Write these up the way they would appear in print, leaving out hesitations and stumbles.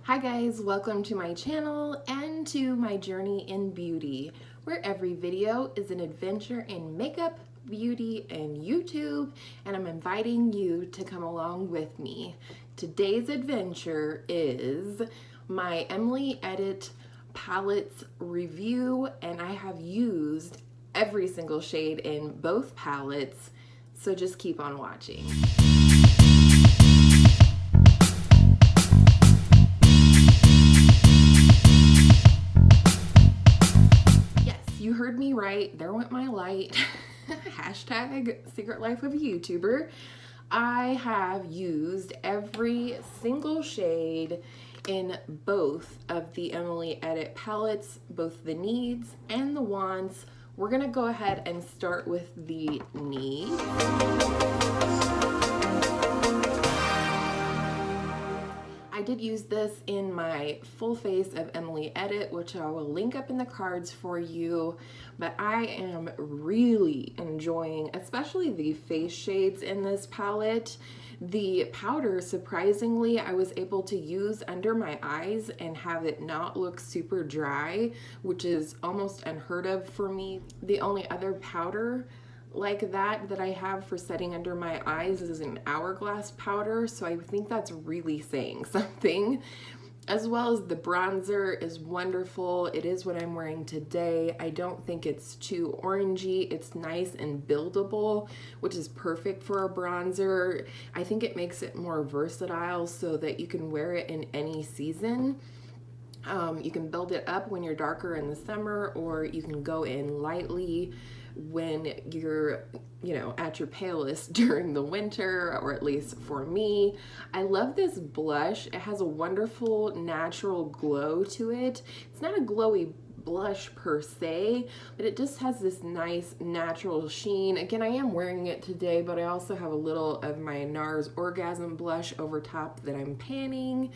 Hi guys, welcome to my channel and to my journey in beauty, where every video is an adventure in makeup, beauty, and YouTube, and I'm inviting you to come along with me. Today's adventure is my Emily Edit palettes review, and I have used every single shade in both palettes, so just keep on watching. You heard me right, there went my light. Hashtag Secret Life of a YouTuber. I have used every single shade in both of the Emily Edit palettes, both the Needs and the Wants. We're gonna go ahead and start with the Needs. I did use this in my full face of Emily Edit, which I will link up in the cards for you, but I am really enjoying especially the face shades in this palette. The powder, surprisingly, I was able to use under my eyes and have it not look super dry, which is almost unheard of for me. The only other powder like that I have for setting under my eyes is an Hourglass powder, so I think that's really saying something. As well as the bronzer is wonderful. It is what I'm wearing today. I don't think it's too orangey. It's nice and buildable, which is perfect for a bronzer. I think it makes it more versatile so that you can wear it in any season. You can build it up when you're darker in the summer, or you can go in lightly when you're, at your palest during the winter, or at least for me. I love this blush. It has a wonderful natural glow to it. It's not a glowy blush per se, but it just has this nice natural sheen. Again, I am wearing it today, but I also have a little of my NARS Orgasm blush over top that I'm panning.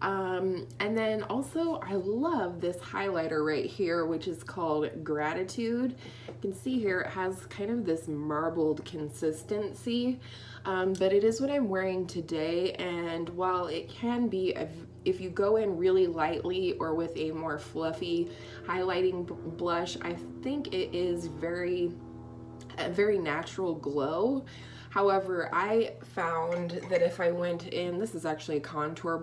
And then also I love this highlighter right here, which is called Gratitude. You can see here it has kind of this marbled consistency, but it is what I'm wearing today. And while it can be, if you go in really lightly or with a more fluffy highlighting blush, I think it is a very natural glow. However, I found that if I went in, this is actually a contour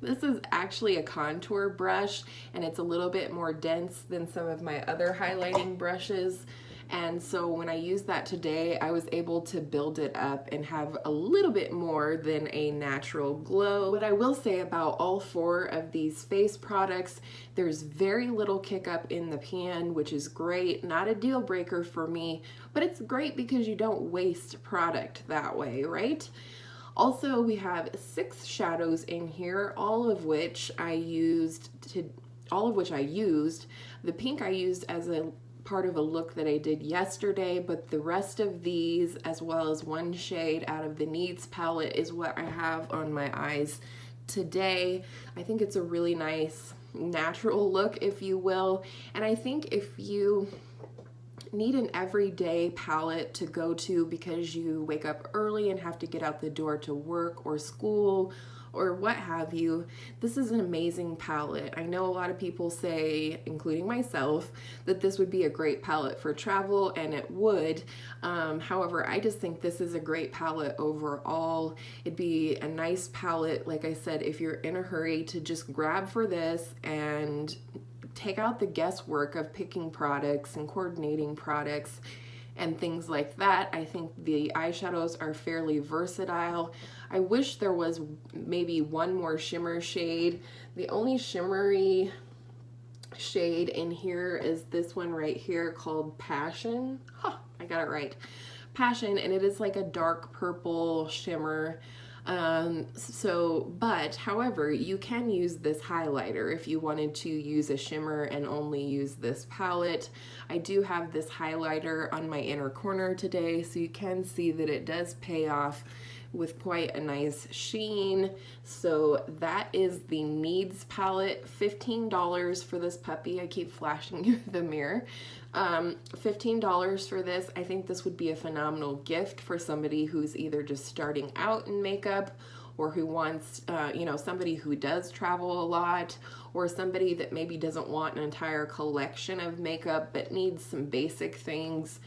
this is actually a contour brush, and it's a little bit more dense than some of my other highlighting brushes. And so when I used that today, I was able to build it up and have a little bit more than a natural glow. What I will say about all four of these face products, there's very little kick up in the pan, which is great. Not a deal breaker for me, but it's great because you don't waste product that way, right? Also, we have 6 shadows in here, all of which I used. The pink I used as a part of a look that I did yesterday, but the rest of these, as well as one shade out of the Needs palette, is what I have on my eyes today. I think it's a really nice natural look, if you will, and I think if you need an everyday palette to go to because you wake up early and have to get out the door to work or school or what have you, this is an amazing palette. I know a lot of people say, including myself, that this would be a great palette for travel, and it would. However, I just think this is a great palette overall. It'd be a nice palette, like I said, if you're in a hurry to just grab for this and take out the guesswork of picking products and coordinating products and things like that. I think the eyeshadows are fairly versatile. I wish there was maybe one more shimmer shade. The only shimmery shade in here is this one right here called Passion. I got it right. Passion, and it is like a dark purple shimmer. But however, you can use this highlighter if you wanted to use a shimmer and only use this palette. I do have this highlighter on my inner corner today, so you can see that it does pay off with quite a nice sheen. So that is the Needs palette. $15 for this puppy. I keep flashing you the mirror. $15 for this. I think this would be a phenomenal gift for somebody who's either just starting out in makeup or who wants, you know, somebody who does travel a lot, or somebody that maybe doesn't want an entire collection of makeup but needs some basic things,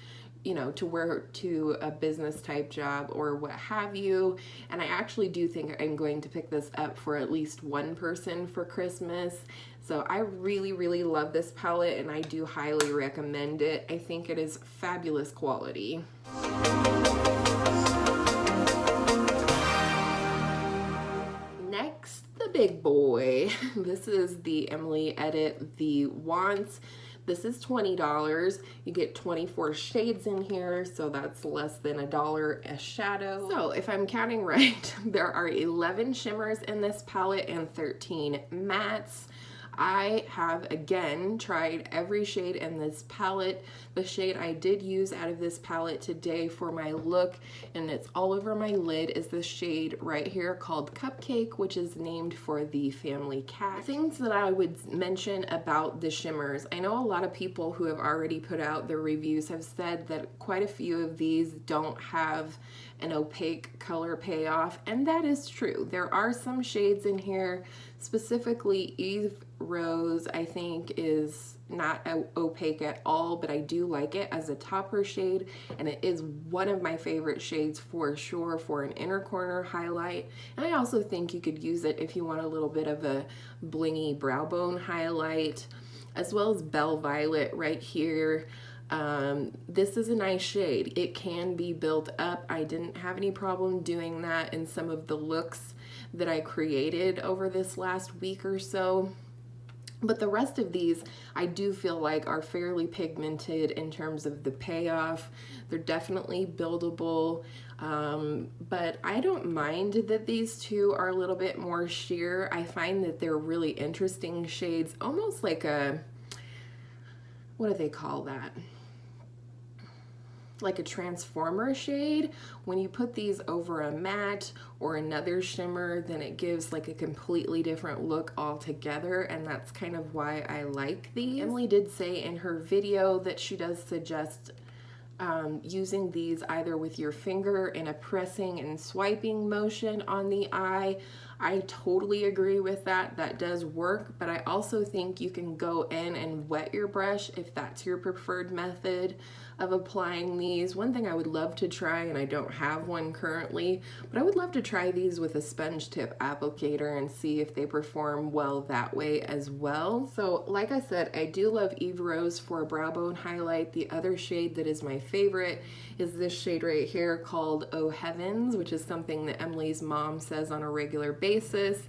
you know, to wear to a business type job or what have you. And I actually do think I'm going to pick this up for at least one person for Christmas. So I really, really love this palette and I do highly recommend it. I think it is fabulous quality. Next, the big boy. This is the Emily Edit The Wants. This is $20. You get 24 shades in here, so that's less than $1 a shadow. So if I'm counting right, there are 11 shimmers in this palette and 13 mattes. I have, again, tried every shade in this palette. The shade I did use out of this palette today for my look, and it's all over my lid, is this shade right here called Cupcake, which is named for the family cat. Things that I would mention about the shimmers. I know a lot of people who have already put out their reviews have said that quite a few of these don't have an opaque color payoff, and that is true. There are some shades in here, specifically Eve Rose, I think is not opaque at all, but I do like it as a topper shade, and it is one of my favorite shades for sure for an inner corner highlight. And I also think you could use it if you want a little bit of a blingy brow bone highlight, as well as Belle Violet right here. This is a nice shade. It can be built up. I didn't have any problem doing that in some of the looks that I created over this last week or so. But the rest of these I do feel like are fairly pigmented in terms of the payoff. They're definitely buildable, but I don't mind that these two are a little bit more sheer. I find that they're really interesting shades, almost like a, what do they call that? Like a transformer shade. When you put these over a matte or another shimmer, then it gives like a completely different look altogether, and that's kind of why I like these. Emily did say in her video that she does suggest using these either with your finger in a pressing and swiping motion on the eye. I totally agree with that. That does work, but I also think you can go in and wet your brush if that's your preferred method of applying these. One thing I would love to try, and I don't have one currently, but I would love to try these with a sponge tip applicator and see if they perform well that way as well. So like I said, I do love Eve Rose for a brow bone highlight. The other shade that is my favorite is this shade right here called Oh Heavens, which is something that Emily's mom says on a regular basis.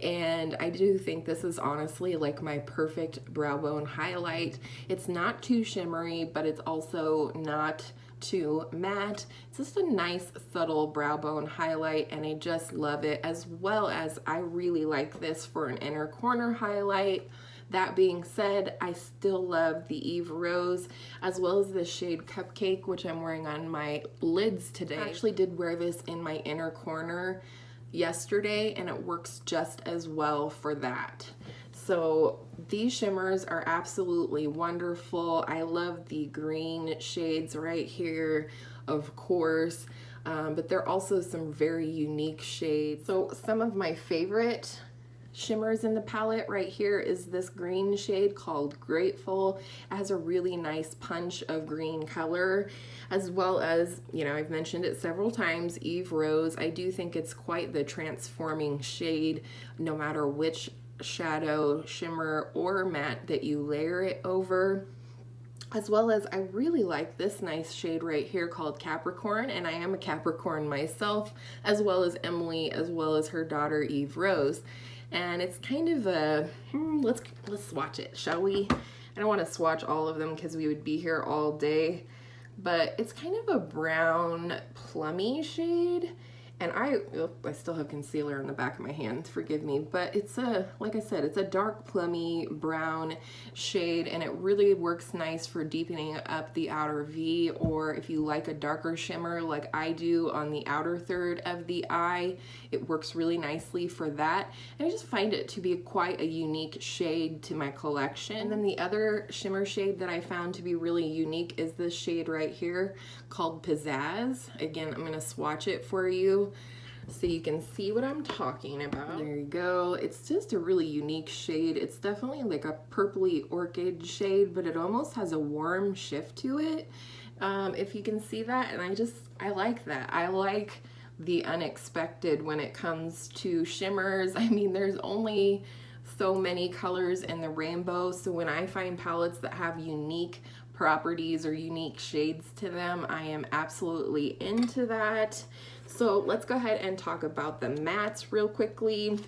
And I do think this is honestly like my perfect brow bone highlight. It's not too shimmery, but it's also not too matte. It's just a nice subtle brow bone highlight, and I just love it, as well as I really like this for an inner corner highlight. That being said, I still love the Eve Rose, as well as the shade Cupcake, which I'm wearing on my lids today. I actually did wear this in my inner corner yesterday, and it works just as well for that. So these shimmers are absolutely wonderful. I love the green shades right here, of course, but there are also some very unique shades. So some of my favorite shimmers in the palette right here is this green shade called Grateful. It has a really nice punch of green color, as well as, you know, I've mentioned it several times, Eve Rose. I do think it's quite the transforming shade, no matter which shadow, shimmer, or matte that you layer it over. As well as I really like this nice shade right here called Capricorn, and I am a Capricorn myself, as well as Emily, as well as her daughter Eve Rose. And it's kind of a, let's swatch it, shall we? I don't want to swatch all of them because we would be here all day, but it's kind of a brown plummy shade. And I still have concealer on the back of my hand, forgive me, but it's a, like I said, it's a dark plummy brown shade, and it really works nice for deepening up the outer V, or if you like a darker shimmer like I do on the outer third of the eye, it works really nicely for that. And I just find it to be quite a unique shade to my collection. And then the other shimmer shade that I found to be really unique is this shade right here called Pizzazz. Again, I'm gonna swatch it for you. so you can see what I'm talking about. There you go. It's just a really unique shade. It's definitely like a purpley orchid shade, but it almost has a warm shift to it. If you can see that, and I like that. I like the unexpected when it comes to shimmers. I mean, there's only so many colors in the rainbow, so when I find palettes that have unique properties or unique shades to them, I am absolutely into that. So let's go ahead and talk about the mattes real quickly.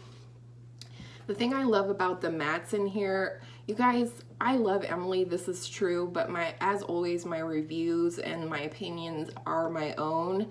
The thing I love about the mattes in here, you guys, I love Emily, this is true, but as always, my reviews and my opinions are my own.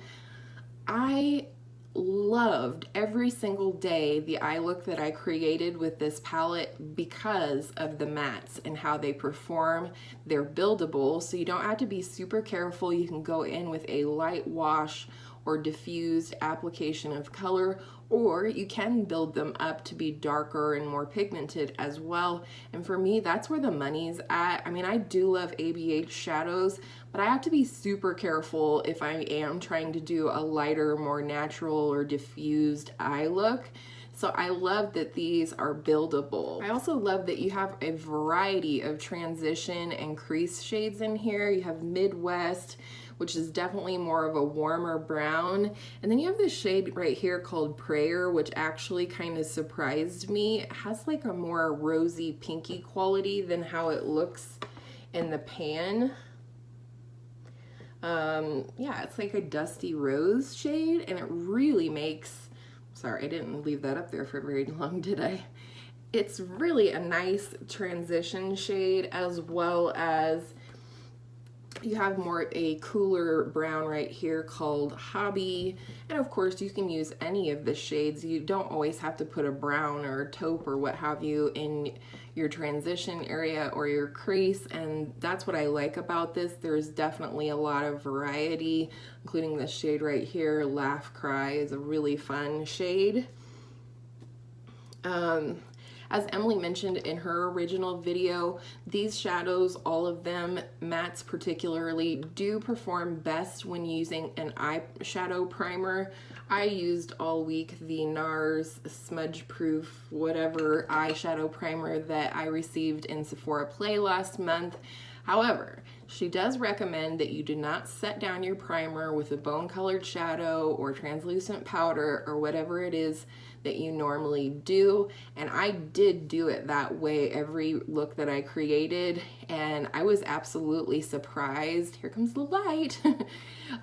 I loved every single day the eye look that I created with this palette because of the mattes and how they perform. They're buildable, so you don't have to be super careful. You can go in with a light wash or diffused application of color, or you can build them up to be darker and more pigmented as well. And for me, that's where the money's at. I mean, I do love ABH shadows, but I have to be super careful if I am trying to do a lighter, more natural or diffused eye look. So I love that these are buildable. I also love that you have a variety of transition and crease shades in here. You have Midwest, which is definitely more of a warmer brown. And then you have this shade right here called Prayer, which actually kind of surprised me. It has like a more rosy pinky quality than how it looks in the pan. Yeah, it's like a dusty rose shade, and it really makes, sorry, I didn't leave that up there for very long, did I? It's really a nice transition shade, as well as you have more a cooler brown right here called Hobby. And of course you can use any of the shades. You don't always have to put a brown or a taupe or what have you in your transition area or your crease, and that's what I like about this. There's definitely a lot of variety, including this shade right here, Laugh Cry, is a really fun shade. As Emily mentioned in her original video, these shadows, all of them, mattes particularly, do perform best when using an eyeshadow primer. I used all week the NARS Smudge Proof whatever eyeshadow primer that I received in Sephora Play last month. However, she does recommend that you do not set down your primer with a bone colored shadow or translucent powder or whatever it is that you normally do, and I did do it that way every look that I created, and I was absolutely surprised. Here comes the light.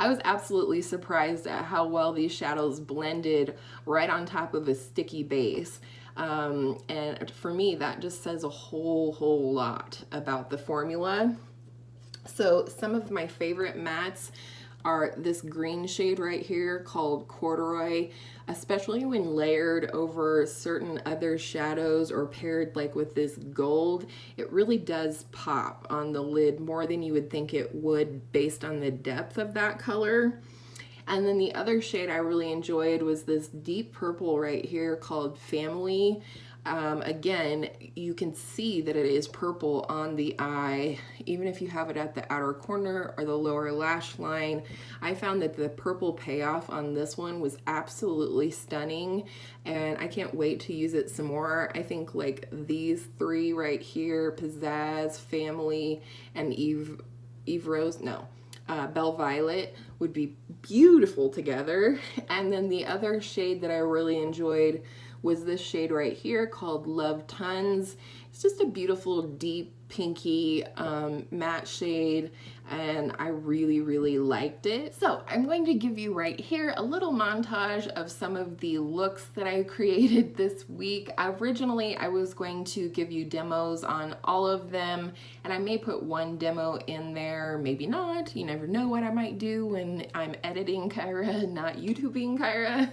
I was absolutely surprised at how well these shadows blended right on top of a sticky base. And for me, that just says a whole lot about the formula. So some of my favorite mattes are this green shade right here called Corduroy, especially when layered over certain other shadows or paired like with this gold. It really does pop on the lid more than you would think it would based on the depth of that color. And then the other shade I really enjoyed was this deep purple right here called Family. Again, you can see that it is purple on the eye, even if you have it at the outer corner or the lower lash line. I found that the purple payoff on this one was absolutely stunning, and I can't wait to use it some more. I think like these three right here, Pizzazz, Family, and Belle Violet would be beautiful together. And then the other shade that I really enjoyed was this shade right here called Love Tons. It's just a beautiful deep pinky matte shade, and I really liked it. So I'm going to give you right here a little montage of some of the looks that I created this week. Originally I was going to give you demos on all of them, and I may put one demo in there, maybe not. You never know what I might do when I'm editing Kyra, not YouTubing Kyra.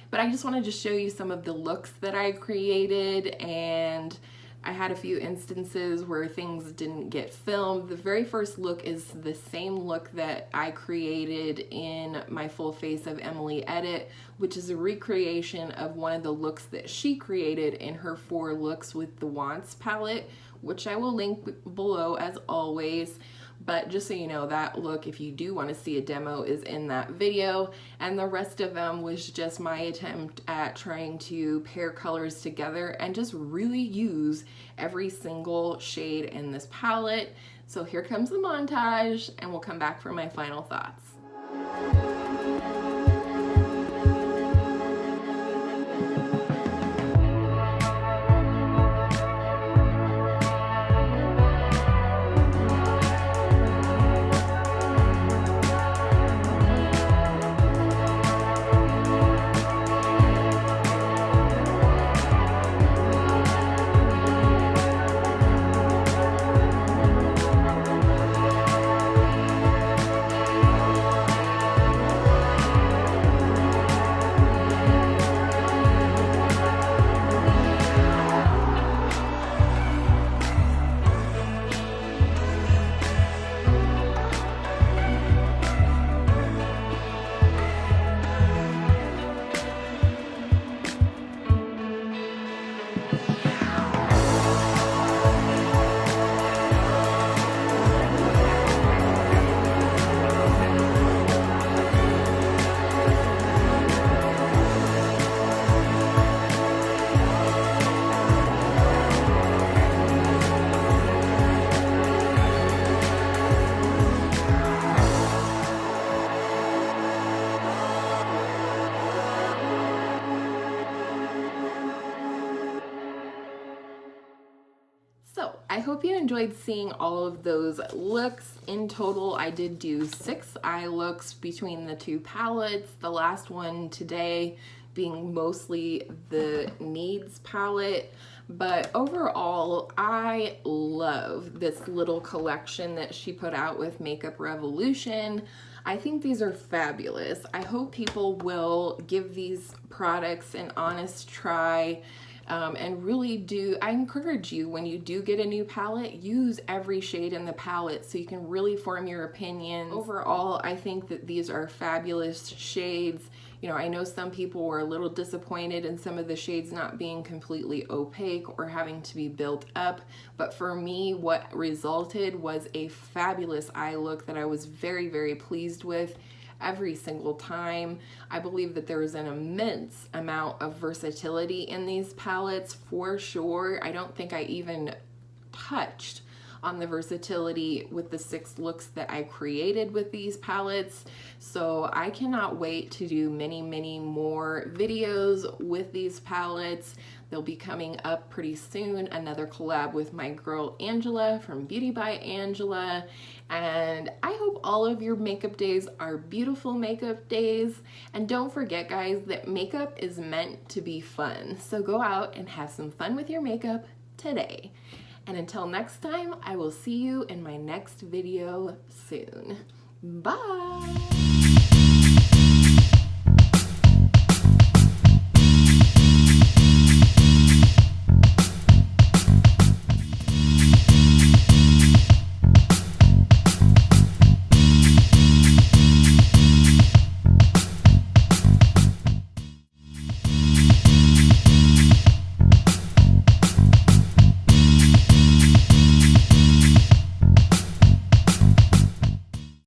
But I just wanted to show you some of the looks that I created, and I had a few instances where things didn't get filmed. The very first look is the same look that I created in my Full Face of Emily edit, which is a recreation of one of the looks that she created in her 4 looks with the Wants palette, which I will link below as always. But just so you know, that look, if you do want to see a demo, is in that video, and the rest of them was just my attempt at trying to pair colors together and just really use every single shade in this palette. So here comes the montage, and we'll come back for my final thoughts. So I hope you enjoyed seeing all of those looks. In total, I did do 6 eye looks between the 2 palettes. The last one today being mostly the Needs palette. But overall, I love this little collection that she put out with Makeup Revolution. I think these are fabulous. I hope people will give these products an honest try. And really do, I encourage you, when you do get a new palette, use every shade in the palette so you can really form your opinion. Overall, I think that these are fabulous shades. You know, I know some people were a little disappointed in some of the shades not being completely opaque or having to be built up, but for me, what resulted was a fabulous eye look that I was very, very pleased with every single time. I believe that there is an immense amount of versatility in these palettes for sure. I don't think I even touched on the versatility with the 6 looks that I created with these palettes. So I cannot wait to do many, many more videos with these palettes. They'll be coming up pretty soon. Another collab with my girl Angela from Beauty by Angela. And I hope all of your makeup days are beautiful makeup days. And don't forget, guys, that makeup is meant to be fun. So go out and have some fun with your makeup today. And until next time, I will see you in my next video soon. Bye!